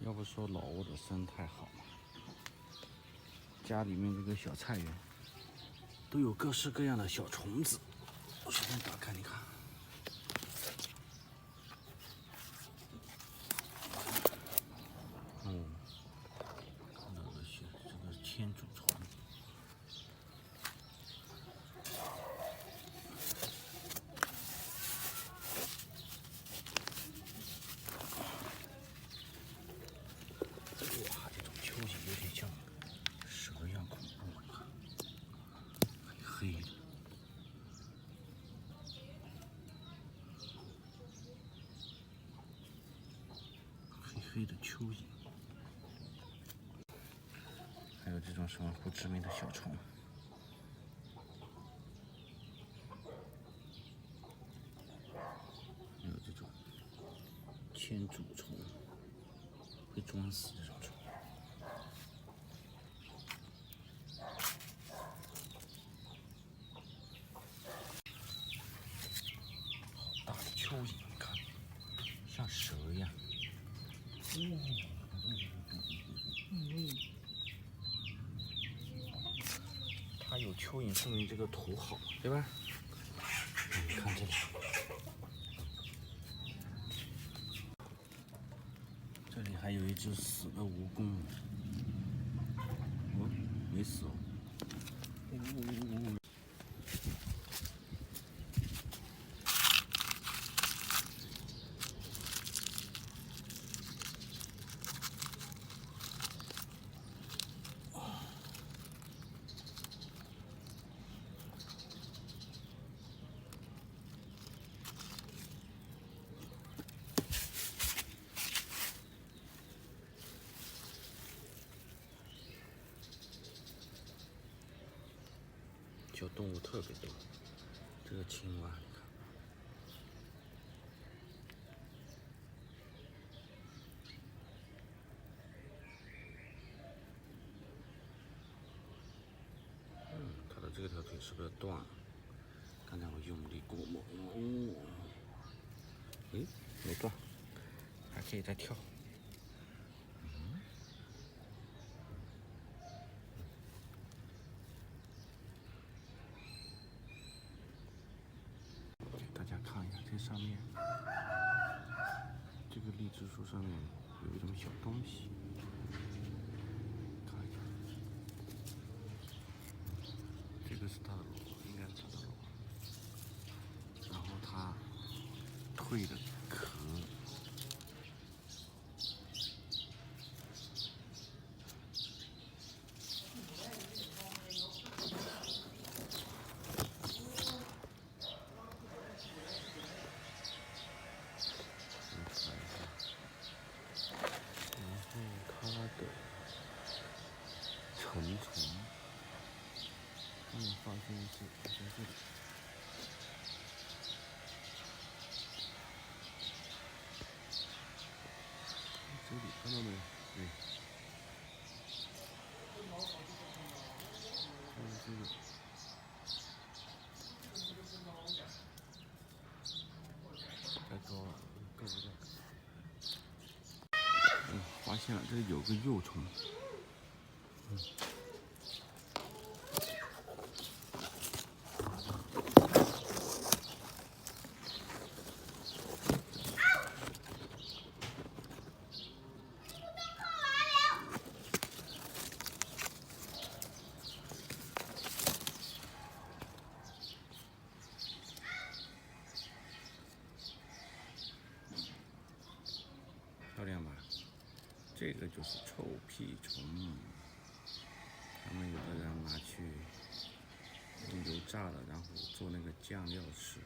要不说老挝的生态好嘛，家里面这个小菜园都有各式各样的小虫子。我随便打开，你看，哦，看到这个千足虫。 有点像蛇一样恐怖，你看，黑的，黑黑的蚯蚓，还有这种什么不知名的小虫，还有这种千足虫，会装死这种虫。 大的蚯蚓，你看，像蛇一样。它有蚯蚓，说明这个土好，对吧？你看这里，这里还有一只死的蜈蚣，哦，没死哦。小动物特别多，这个青蛙，你看，它的这条腿是不是断了？刚才我用力过猛，哦，诶，没断，还可以再跳。给大家看一下，这上面，这个荔枝树上面有一种小东西，看一下，这个是它的螺，应该是它的螺，然后它蜕的壳。 它的成虫，发现是好像是这里看到没有？对，看到这个，太高了，够不到。发现了，这里有个幼虫。漂亮吧？这个就是臭屁虫，他们有的人拿去用油炸了，然后做那个酱料吃，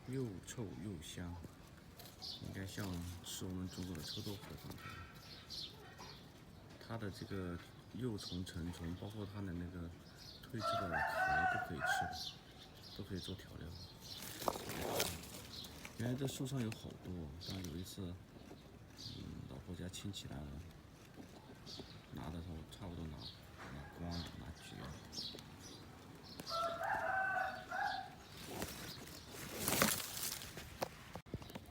又臭又香，应该像吃我们中国的臭豆腐的状态。它的这个幼虫、成虫，包括它的那个蜕出的壳都可以吃的，都可以做调料。原来这树上有好多，但有一次。 老婆家亲戚来了，拿的时候差不多拿光了，拿绝了。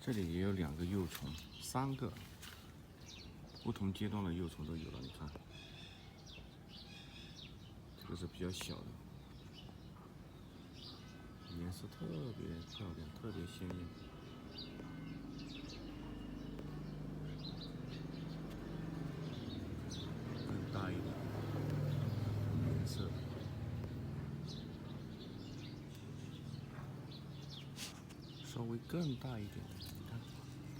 这里也有2个幼虫，3个，不同阶段的幼虫都有了，你看，这个是比较小的，颜色特别漂亮，特别鲜艳。更大一点，颜色。稍微更大一点的，你看，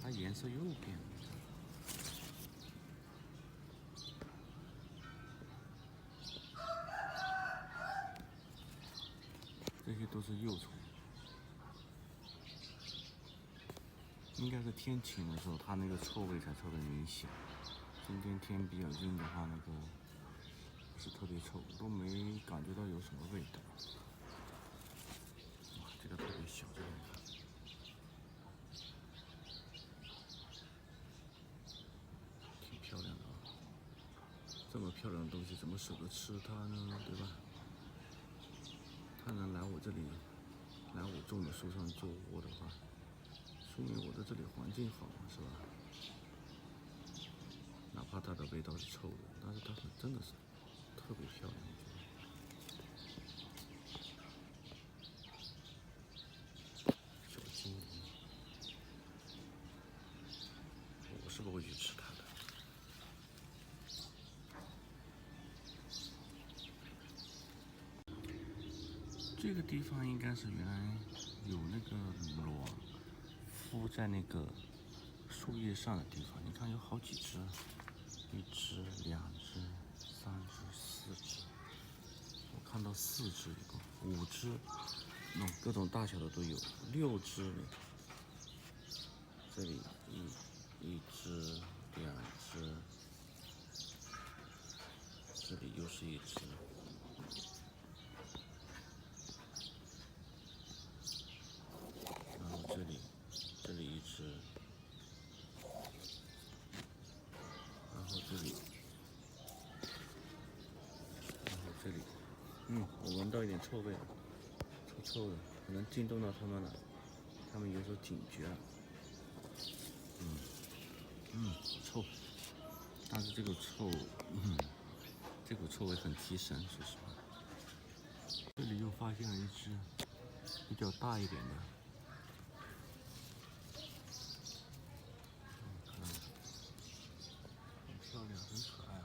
它颜色又变了。这些都是幼虫，应该是天晴的时候，它那个臭味才特别明显。今天天比较阴的话，那个不是特别臭，都没感觉到有什么味道。哇，这个特别小，这个你看。挺漂亮的啊！这么漂亮的东西，怎么舍得吃它呢？对吧？它能来我这里，来我种的树上做窝的话，说明我的这里环境好，是吧？哪怕它的味道是臭的，但是它真的是特别漂亮，我觉得。小精灵，我是不会去吃它的。这个地方应该是原来有那个卵孵在那个树叶上的地方，你看有好几只，一只、两只、三只、四只，我看到4只一共，5只，各种大小的都有，6只呢。这里一只、两只，这里又是一只。然后这里一只，然后这里，然后这里，我闻到一点臭味了，臭的，可能惊动到它们了，它们有所警觉了。臭，但是这个臭，这股臭味很提神，说实话。这里又发现了一只比较大一点的。很漂亮，很可爱哦。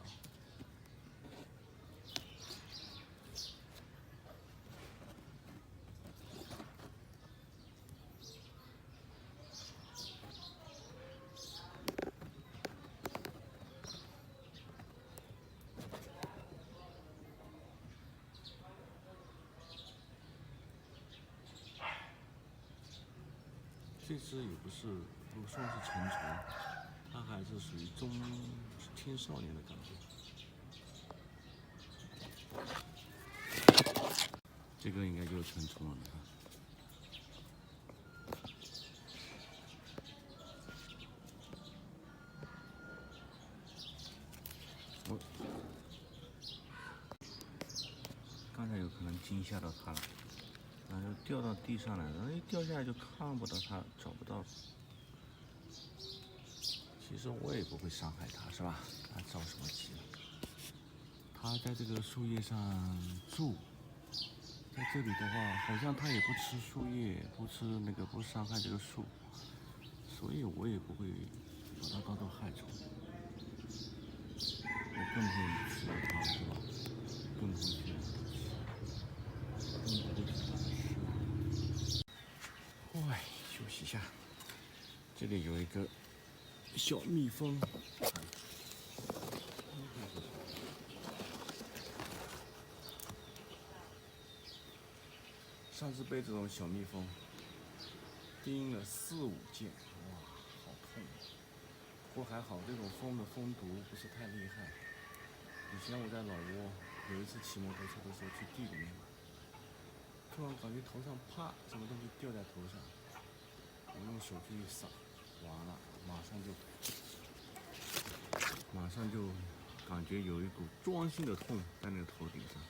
这只也不是，不算是成虫，它还是属于青少年的感觉。这个应该就是成虫了，你看。我刚才有可能惊吓到它了，然后就掉到地上来了，然后一掉下来就看不到它，找不到。其实我也不会伤害它，是吧？它着什么急？它在这个树叶上住，在这里的话，好像它也不吃树叶，不伤害这个树，所以我也不会把它当做害虫。我更不会吃它，是吧？更不会去，更不会去把它吃。喂，休息一下。这里有一个小蜜蜂。上次被这种小蜜蜂叮了4、5箭，哇，好痛！不过还好，这种蜂的蜂毒不是太厉害。以前我在老挝有一次骑摩托车的时候去地里面，突然感觉头上啪，什么东西掉在头上，我用手去一扫，完了，马上就感觉有一股钻心的痛在那个头顶上。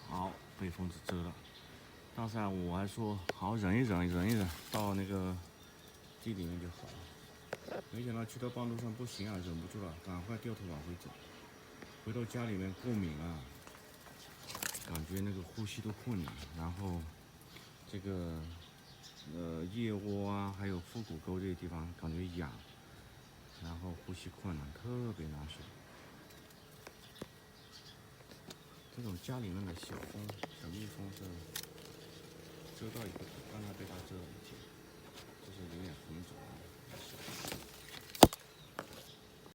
好，被蜂子蛰了。当时我还说好忍一忍，到那个地里面就好了。没想到去到半路上不行啊，忍不住了，赶快掉头往回走。回到家里面过敏啊，感觉那个呼吸都困难，然后这个腋窝啊，还有腹股沟这些地方感觉痒，然后呼吸困难，特别难受。这种家里面的小蜂、小蜜蜂是蛰到以后